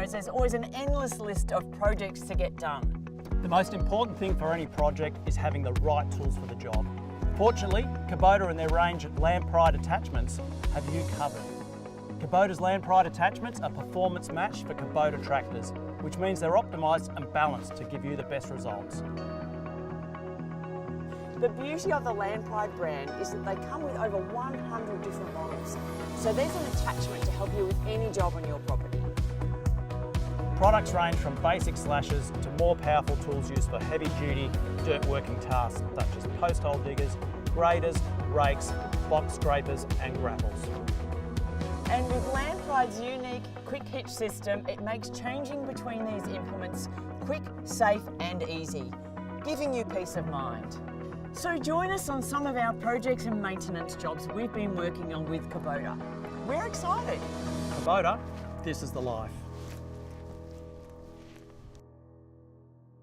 knows, there's always an endless list of projects to get done. The most important thing for any project is having the right tools for the job. Fortunately, Kubota and their range of land pride attachments have you covered. Kubota's land pride attachments are performance matched for Kubota tractors, which means they're optimised and balanced to give you the best results. The beauty of the Land Pride brand is that they come with over 100 different models. So there's an attachment to help you with any job on your property. Products range from basic slashers to more powerful tools used for heavy-duty dirt working tasks such as post hole diggers, graders, rakes, box scrapers and grapples. And with Land Pride's unique quick hitch system, it makes changing between these implements quick, safe and easy, giving you peace of mind. So join us on some of our projects and maintenance jobs we've been working on with Kubota. We're excited. Kubota, this is the life.